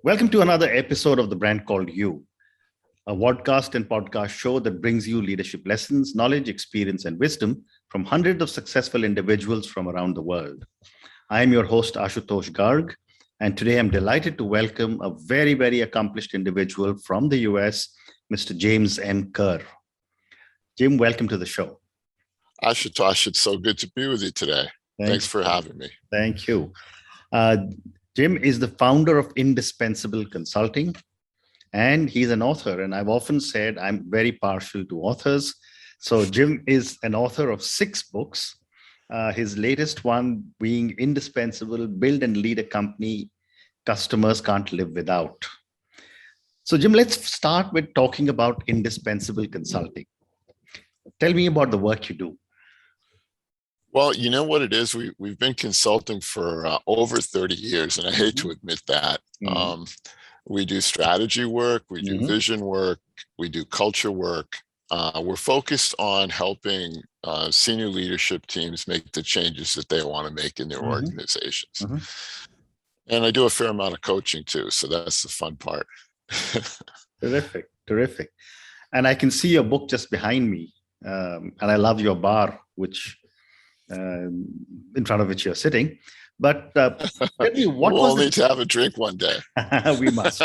Welcome to another episode of The Brand Called You, a podcast and podcast show that brings you leadership lessons, knowledge, experience, and wisdom from hundreds of successful individuals from around the world. I am your host, Ashutosh Garg, and today I'm delighted to welcome a very, very accomplished individual from the US, Mr. James M. Kerr. Jim, welcome to the show. Ashutosh, it's so good to be with you today. Thanks for having me. Thank you. Jim is the founder of Indispensable Consulting, and he's an author. And I've often said I'm very partial to authors. So Jim is an author of 6 books, his latest one being Indispensable, Build and Lead a Company Customers Can't Live Without. So Jim, let's start with talking about Indispensable Consulting. Tell me about the work you do. Well, you know what it is? We've been consulting for over 30 years, and I hate to admit that. We do strategy work, we do vision work, we do culture work. We're focused on helping senior leadership teams make the changes that they want to make in their organizations. And I do a fair amount of coaching too, so that's the fun part. Terrific. And I can see your book just behind me, and I love your bar, which in front of which you're sitting. But tell me, what we'll need to have a drink one day. We must.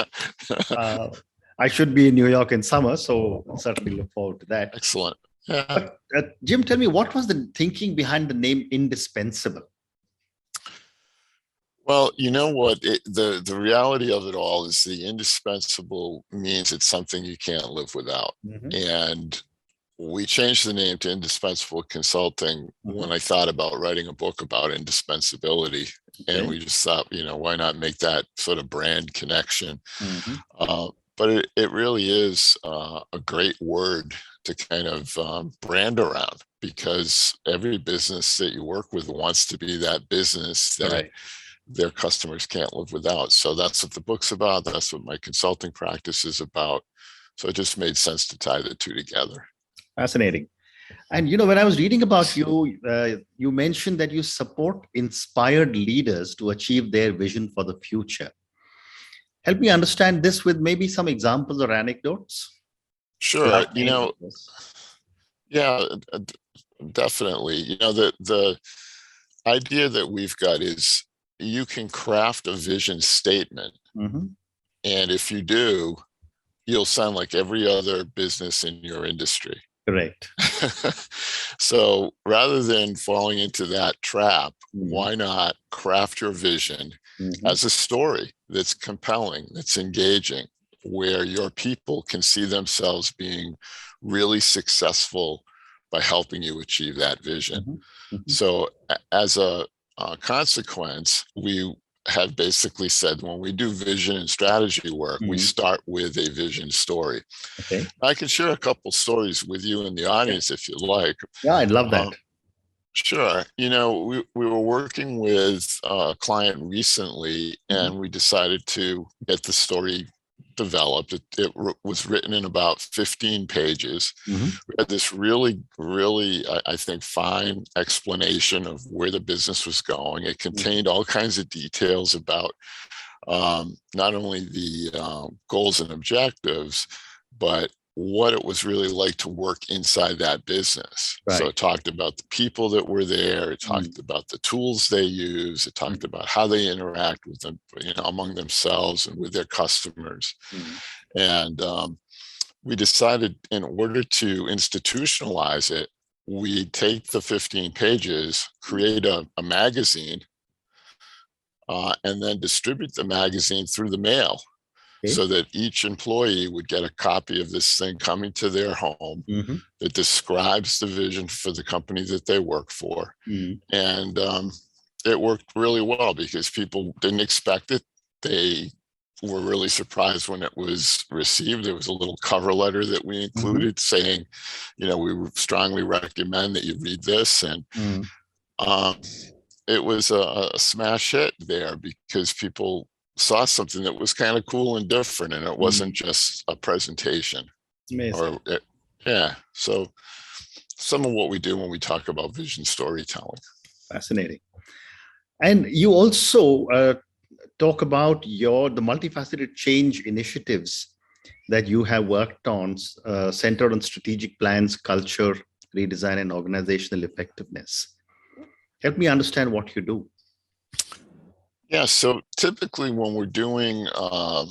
I should be in New York in summer, so certainly look forward to that. Excellent. But, Jim, tell me, what was the thinking behind the name Indispensable? Well, you know what? The reality of it all is the indispensable means it's something you can't live without. And we changed the name to Indispensable Consulting when I thought about writing a book about indispensability. And we just thought, why not make that sort of brand connection? But it really is a great word to kind of brand around, because every business that you work with wants to be that business that their customers can't live without. So that's what the book's about. That's what my consulting practice is about. So it just made sense to tie the two together. Fascinating. And, when I was reading about you, you mentioned that you support inspired leaders to achieve their vision for the future. Help me understand this with maybe some examples or anecdotes. Sure. Yeah, definitely. The idea that we've got is you can craft a vision statement. And if you do, you'll sound like every other business in your industry. Correct. So rather than falling into that trap, why not craft your vision as a story that's compelling, that's engaging, where your people can see themselves being really successful by helping you achieve that vision. So as a consequence, we have basically said when we do vision and strategy work, we start with a vision story. I can share a couple stories with you in the audience if you like. Yeah, I'd love that. Sure. We were working with a client recently, and we decided to get the story developed. It was written in about 15 pages. We had this really, I think, fine explanation of where the business was going. It contained all kinds of details about not only the goals and objectives, but what it was really like to work inside that business. So it talked about the people that were there. It talked about the tools they use. It talked about how they interact with them, among themselves and with their customers. And we decided, in order to institutionalize it, we take the 15 pages, create a magazine, and then distribute the magazine through the mail. So that each employee would get a copy of this thing coming to their home that describes the vision for the company that they work for. And it worked really well because people didn't expect it. They were really surprised when it was received. There was a little cover letter that we included saying, we strongly recommend that you read this. And it was a smash hit there because people saw something that was kind of cool and different, and it wasn't just a presentation. Amazing. So some of what we do when we talk about vision storytelling. Fascinating. And you also talk about the multifaceted change initiatives that you have worked on, centered on strategic plans, culture, redesign, and organizational effectiveness. Help me understand what you do. Yeah, so typically when we're doing a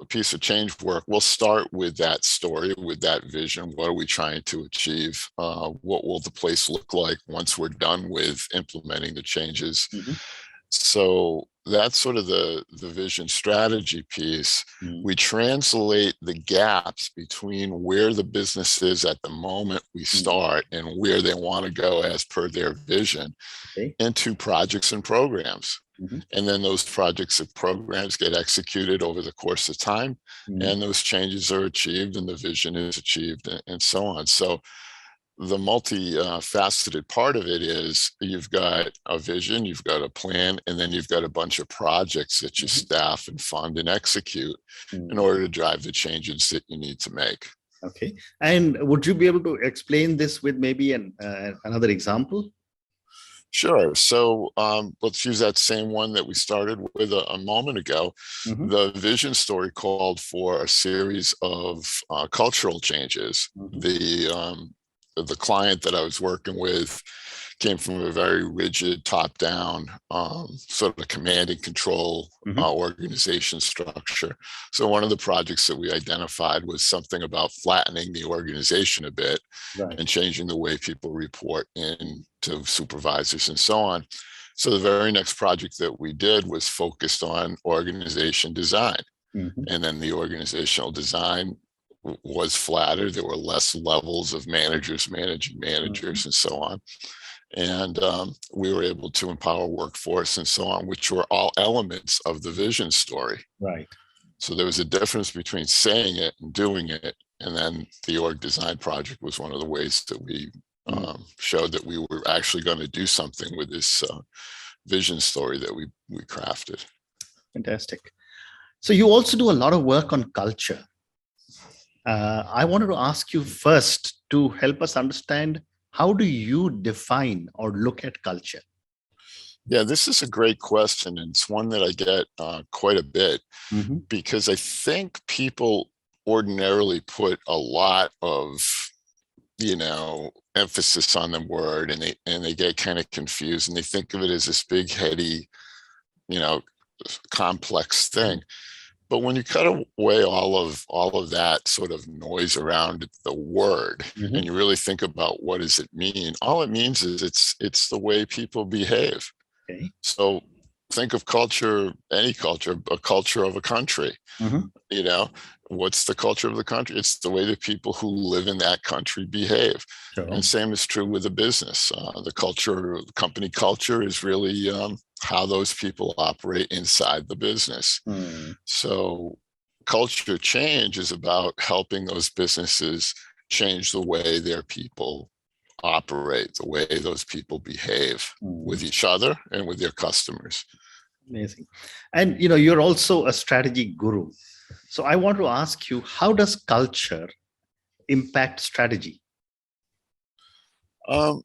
piece of change work, we'll start with that story, with that vision. What are we trying to achieve? What will the place look like once we're done with implementing the changes? Mm-hmm. So that's sort of the vision strategy piece. Mm-hmm. We translate the gaps between where the business is at the moment we start and where they want to go as per their vision into projects and programs. Mm-hmm. And then those projects and programs get executed over the course of time, and those changes are achieved and the vision is achieved, and so on. So the multifaceted part of it is you've got a vision, you've got a plan, and then you've got a bunch of projects that you staff and fund and execute in order to drive the changes that you need to make. Okay. And would you be able to explain this with maybe another example? Sure. So let's use that same one that we started with a moment ago. Mm-hmm. The vision story called for a series of cultural changes. Mm-hmm. The client that I was working with came from a very rigid top-down sort of command and control organization structure. So one of the projects that we identified was something about flattening the organization a bit and changing the way people report in to supervisors and so on. So the very next project that we did was focused on organization design. And then the organizational design was flatter. There were less levels of managers managing managers and so on. And we were able to empower workforce and so on, which were all elements of the vision story. Right. So there was a difference between saying it and doing it. And then the org design project was one of the ways that we showed that we were actually going to do something with this vision story that we crafted. Fantastic. So you also do a lot of work on culture. I wanted to ask you first to help us understand, how do you define or look at culture? Yeah, this is a great question. And it's one that I get quite a bit because I think people ordinarily put a lot of, emphasis on the word, and they get kind of confused, and they think of it as this big, heady, complex thing. But when you cut away all of that sort of noise around the word, and you really think about what does it mean, all it means is it's the way people behave. Okay. So think of culture, any culture, a culture of a country. What's the culture of the country? It's the way the people who live in that country behave. Sure. And same is true with the business. The company culture is really how those people operate inside the business. So culture change is about helping those businesses change the way their people operate, the way those people behave with each other and with their customers. Amazing. And you're also a strategy guru. So I want to ask you, how does culture impact strategy? I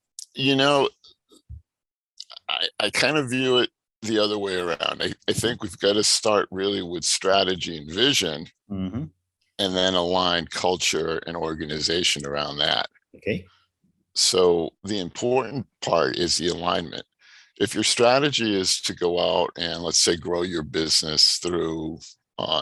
kind of view it the other way around. I think we've got to start really with strategy and vision, and then align culture and organization around that. Okay. So the important part is the alignment. If your strategy is to go out and, let's say, grow your business through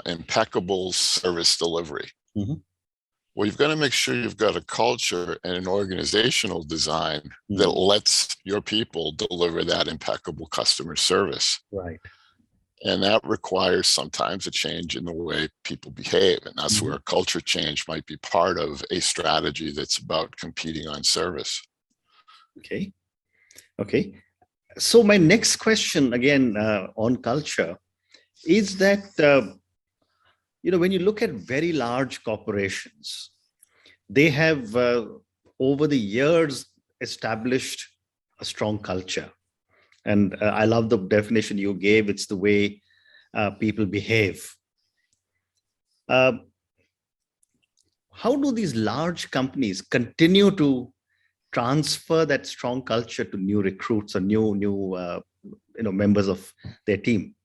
impeccable service delivery, well, you've got to make sure you've got a culture and an organizational design that lets your people deliver that impeccable customer service. Right. And that requires sometimes a change in the way people behave. And that's where a culture change might be part of a strategy that's about competing on service. Okay. So my next question, again, on culture, is that, when you look at very large corporations, they have, over the years, established a strong culture. And I love the definition you gave. It's the way people behave. How do these large companies continue to transfer that strong culture to new recruits or new members of their team?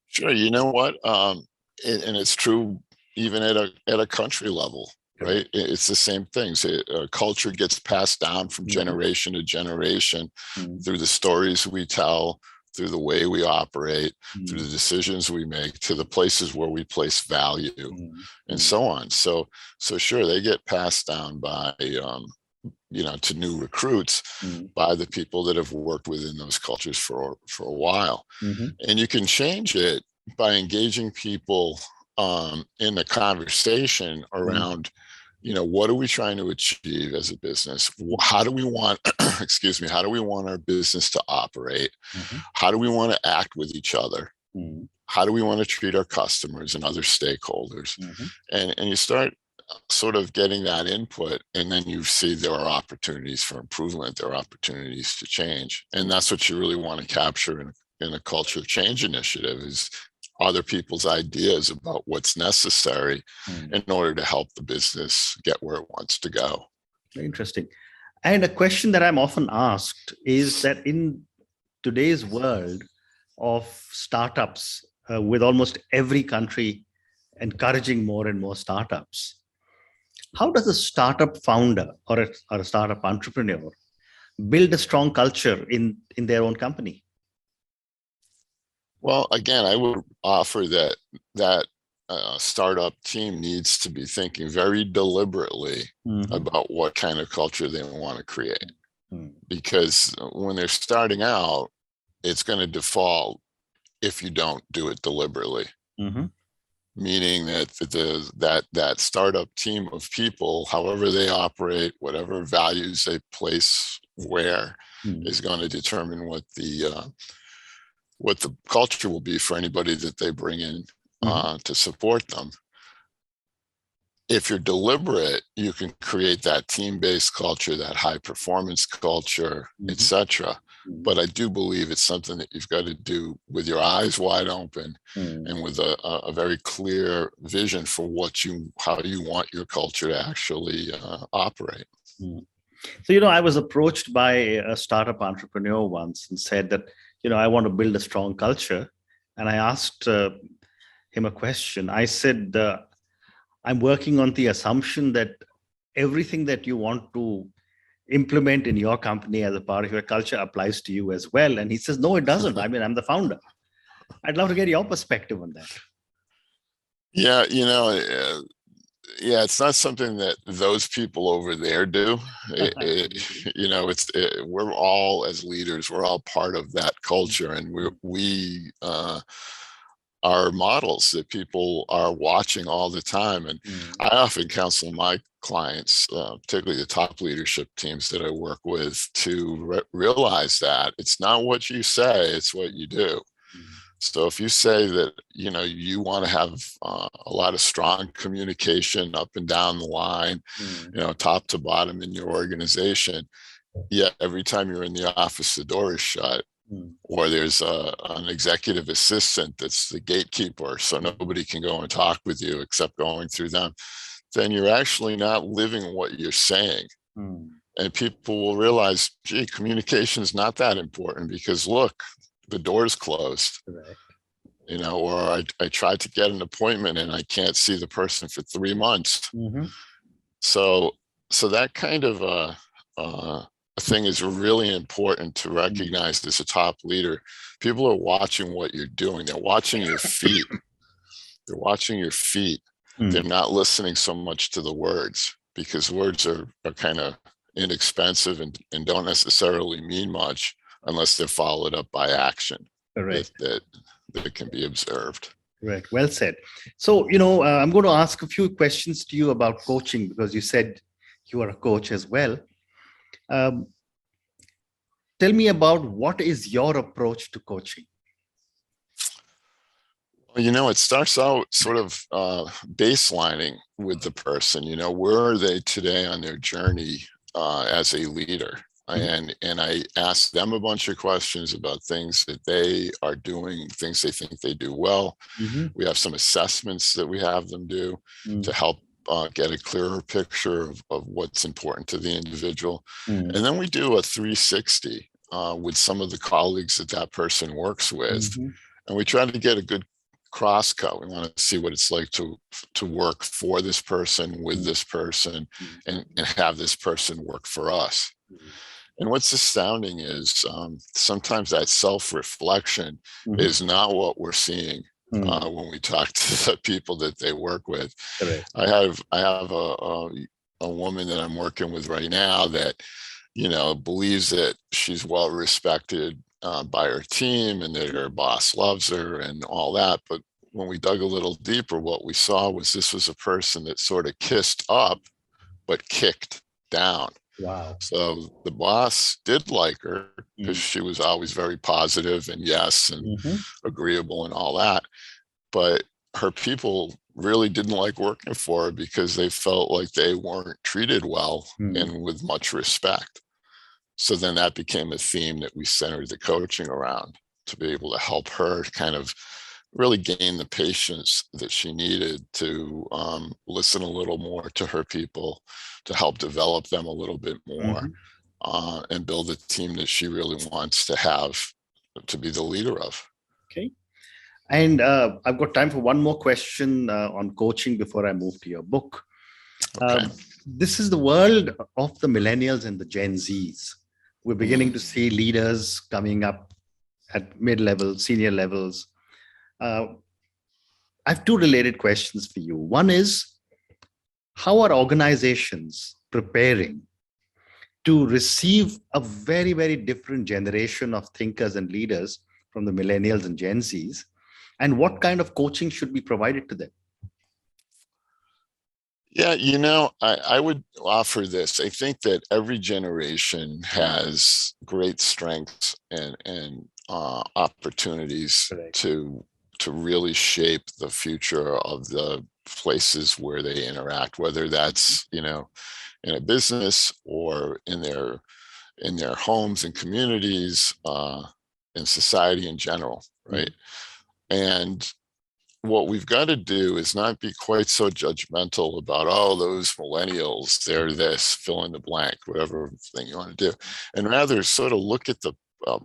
Sure. You know what? And it's true even at a country level, right? It's the same things. Culture gets passed down from generation to generation through the stories we tell, through the way we operate, through the decisions we make, to the places where we place value, and so on. So sure, they get passed down by to new recruits by the people that have worked within those cultures for a while. And you can change it by engaging people in the conversation around, what are we trying to achieve as a business? How do we want, excuse me, how do we want our business to operate? How do we want to act with each other? How do we want to treat our customers and other stakeholders? And you start sort of getting that input, and then you see there are opportunities for improvement, there are opportunities to change. And that's what you really want to capture in a culture change initiative, is other people's ideas about what's necessary in order to help the business get where it wants to go. Very interesting. And a question that I'm often asked is that in today's world of startups, with almost every country encouraging more and more startups, how does a startup founder or a startup entrepreneur build a strong culture in their own company? Well, again, I would offer that startup team needs to be thinking very deliberately about what kind of culture they want to create. Because when they're starting out, it's going to default if you don't do it deliberately. Meaning that that startup team of people, however they operate, whatever values they place where, is going to determine what the culture will be for anybody that they bring in to support them. If you're deliberate, you can create that team-based culture, that high performance culture, etc. But I do believe it's something that you've got to do with your eyes wide open and with a very clear vision for how you want your culture to actually operate. So, I was approached by a startup entrepreneur once and said that, I want to build a strong culture. And I asked him a question. I said, I'm working on the assumption that everything that you want to implement in your company as a part of your culture applies to you as well. And he says, no, it doesn't. I mean, I'm the founder. I'd love to get your perspective on that. Yeah, it's not something that those people over there do. We're all, as leaders, we're all part of that culture, and we are models that people are watching all the time. And I often counsel my clients, particularly the top leadership teams that I work with, to realize that it's not what you say, it's what you do. So if you say that, you want to have a lot of strong communication up and down the line, top to bottom in your organization, yet every time you're in the office, the door is shut, or there's an executive assistant that's the gatekeeper, so nobody can go and talk with you except going through them, then you're actually not living what you're saying. And people will realize, gee, communication is not that important, because look, the door's closed. Right. Or I tried to get an appointment and I can't see the person for 3 months. So that kind of a thing is really important to recognize as a top leader. People are watching what you're doing. They're watching your feet. They're watching your feet. They're not listening so much to the words, because words are kind of inexpensive and don't necessarily mean much unless they're followed up by action that can be observed. Right. Well said. So, I'm going to ask a few questions to you about coaching, because you said you are a coach as well. Tell me about what is your approach to coaching? Well, it starts out sort of baselining with the person. Where are they today on their journey as a leader? And I ask them a bunch of questions about things that they are doing, things they think they do well. We have some assessments that we have them do to help get a clearer picture of what's important to the individual. And then we do a 360 with some of the colleagues that that person works with. Mm-hmm. And we try to get a good cross cut. We want to see what it's like to work for this person, with this person, and have this person work for us. And what's astounding is sometimes that self-reflection is not what we're seeing when we talk to the people that they work with. Correct. I have a woman that I'm working with right now that, you know, believes that she's well respected by her team and that her boss loves her and all that. But when we dug a little deeper, what we saw was this was a person that sort of kissed up, but kicked down. Wow. So the boss did like her because she was always very positive and yes, and agreeable and all that. But her people really didn't like working for her because they felt like they weren't treated well and with much respect. So then that became a theme that we centered the coaching around, to be able to help her kind of really gain the patience that she needed to listen a little more to her people, to help develop them a little bit more, and build a team that she really wants to have, to be the leader of. Okay. And I've got time for one more question on coaching before I move to your book. Okay. This is the world of the millennials and the Gen Zs. We're beginning to see leaders coming up at mid-level, senior levels. I have two related questions for you. One is, how are organizations preparing to receive a very, very different generation of thinkers and leaders from the millennials and Gen Zs? And what kind of coaching should be provided to them? Yeah, you know, I would offer this. I think that every generation has great strengths and opportunities to really shape the future of the places where they interact, whether that's, you know, in a business or in their homes and communities, in society in general, right? And what we've got to do is not be quite so judgmental about, oh, those millennials, they're this, fill in the blank, whatever thing you want to do, and rather sort of look at the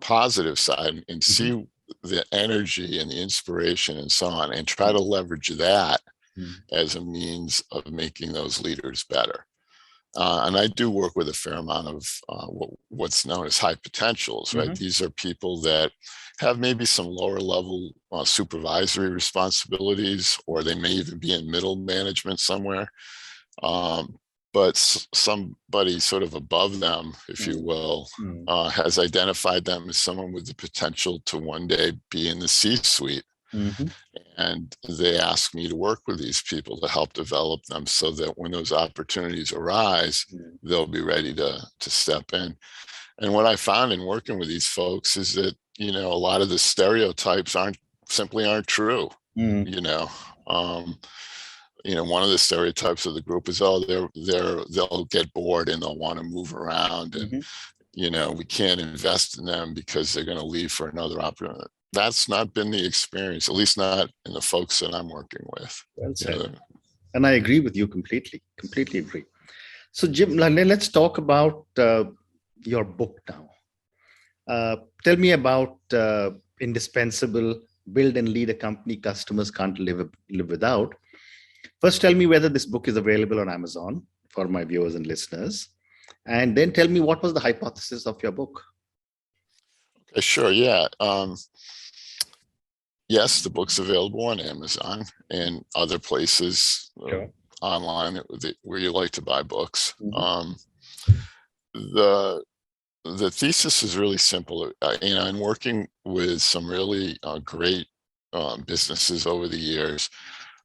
positive side and see the energy and the inspiration and so on, and try to leverage that as a means of making those leaders better. And I do work with a fair amount of what's known as high potentials, right? These are people that have maybe some lower level supervisory responsibilities, or they may even be in middle management somewhere. But somebody sort of above them, if you will, has identified them as someone with the potential to one day be in the C-suite. And they ask me to work with these people to help develop them so that when those opportunities arise, they'll be ready to step in. And what I found in working with these folks is that, you know, a lot of the stereotypes aren't true. You know, one of the stereotypes of the group is, oh, they'll get bored and they'll want to move around, and you know, we can't invest in them because they're going to leave for another opportunity. That's not been the experience, at least not in the folks that I'm working with. Well said. And I agree with you completely agree. So Jim, let's talk about your book now. Tell me about Indispensable, Build and Lead a Company Customers Can't Live Without. First, tell me whether this book is available on Amazon for my viewers and listeners. And then tell me, what was the hypothesis of your book? Okay, sure, yeah. Yes, the book's available on Amazon and other places online where you like to buy books. The thesis is really simple. You know, in working with some really great businesses over the years,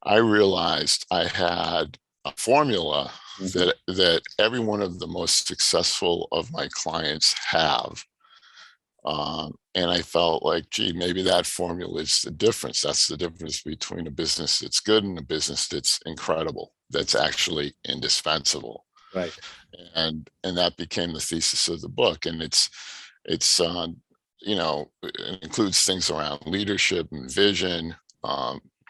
I realized I had a formula that every one of the most successful of my clients have. And I felt like, gee, maybe that formula is the difference. That's the difference between a business that's good and a business that's incredible, that's actually indispensable. Right. And that became the thesis of the book. And it's you know, it includes things around leadership and vision,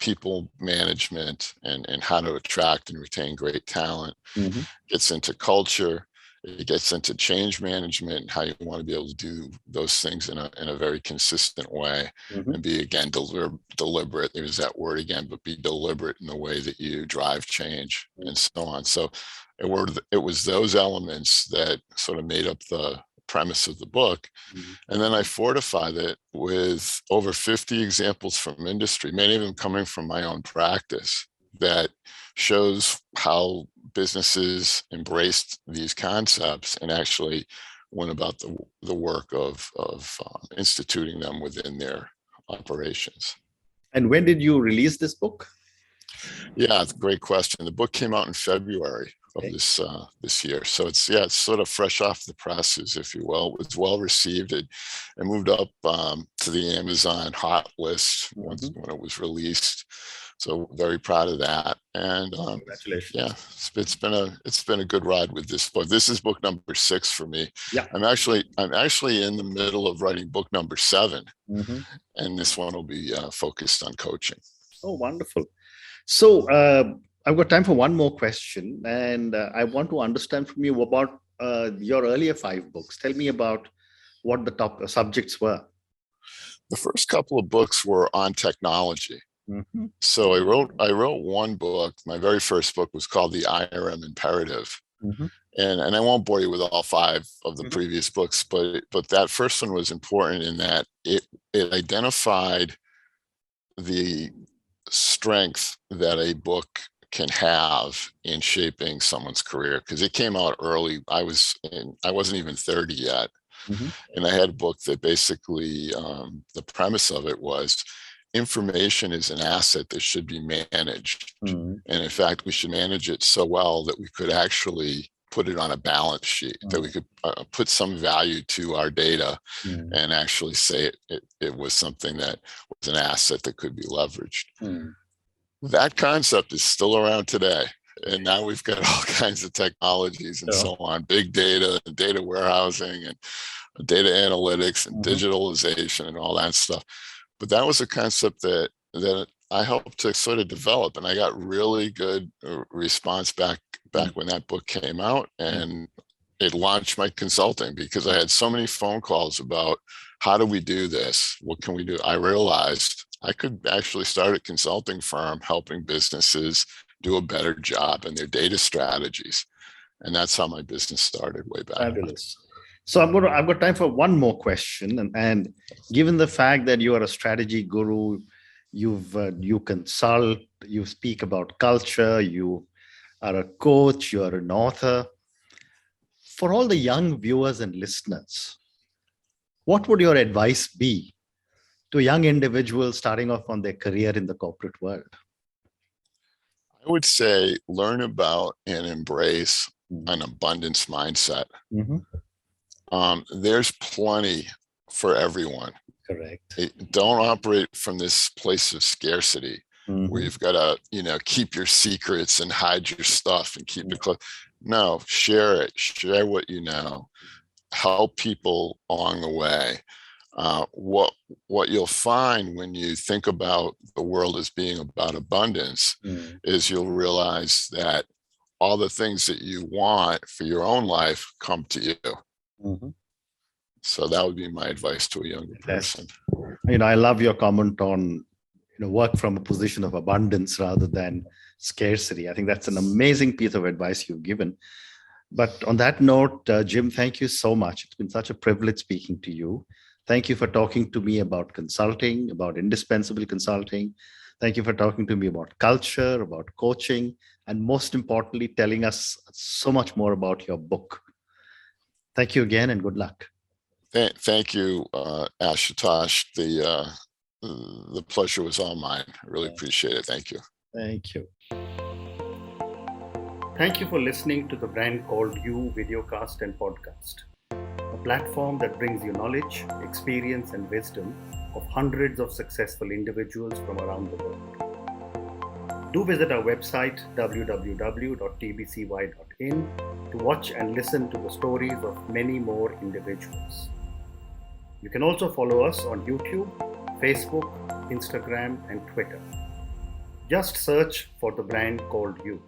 people management, and how to attract and retain great talent. Gets into culture, It gets into change management and how you want to be able to do those things in a very consistent way, and be, again, deliberate. There's that word again, but be deliberate in the way that you drive change and so on. So it was those elements that sort of made up the premise of the book. And then I fortified it with over 50 examples from industry, many of them coming from my own practice, that shows how businesses embraced these concepts and actually went about the work of instituting them within their operations. And when did you release this book? Yeah, it's a great question. The book came out in February of this year, so it's sort of fresh off the presses, if you will. It was well received. It moved up to the Amazon hot list when it was released. So very proud of that. And congratulations. Yeah, it's been a good ride with this book. This is book number 6 for me. Yeah, I'm actually in the middle of writing book number 7, and this one will be focused on coaching. Oh, wonderful. So I've got time for one more question, and I want to understand from you about your earlier 5 books. Tell me about what the top subjects were. The first couple of books were on technology. So I wrote one book. My very first book was called The IRM Imperative. And I won't bore you with all 5 of the previous books, but that first one was important in that it identified the strength that a book can have in shaping someone's career, because it came out early. I wasn't even 30 yet. And I had a book that basically the premise of it was information is an asset that should be managed. And in fact, we should manage it so well that we could actually put it on a balance sheet, that we could put some value to our data and actually say it was something that was an asset that could be leveraged. That concept is still around today. And now we've got all kinds of technologies and so on, big data and data warehousing and data analytics and digitalization and all that stuff. But that was a concept that I helped to sort of develop, and I got really good response back when that book came out, and it launched my consulting, because I had so many phone calls about how do we do this? What can we do? I realized I could actually start a consulting firm helping businesses do a better job in their data strategies. And that's how my business started way back. Fabulous. So I've got time for one more question. And given the fact that you are a strategy guru, you consult, you speak about culture, you are a coach, you are an author. For all the young viewers and listeners, what would your advice be to a young individual starting off on their career in the corporate world? I would say learn about and embrace an abundance mindset. There's plenty for everyone. Correct. Don't operate from this place of scarcity where you've got to, keep your secrets and hide your stuff and keep it close. No, share it. Share what you know. Help people along the way. What you'll find when you think about the world as being about abundance is you'll realize that all the things that you want for your own life come to you. So that would be my advice to a younger person. I love your comment on work from a position of abundance rather than scarcity. I think that's an amazing piece of advice you've given. But on that note, Jim, thank you so much. It's been such a privilege speaking to you. Thank you for talking to me about consulting, about indispensable consulting. Thank you for talking to me about culture, about coaching, and most importantly, telling us so much more about your book. Thank you again, and good luck. Thank you, Ashutosh. The pleasure was all mine. I really appreciate it. Thank you. Thank you. Thank you for listening to the Brand Called You videocast and podcast, a platform that brings you knowledge, experience, and wisdom of hundreds of successful individuals from around the world. Do visit our website, www.tbcy.in, to watch and listen to the stories of many more individuals. You can also follow us on YouTube, Facebook, Instagram, and Twitter. Just search for the Brand Called You.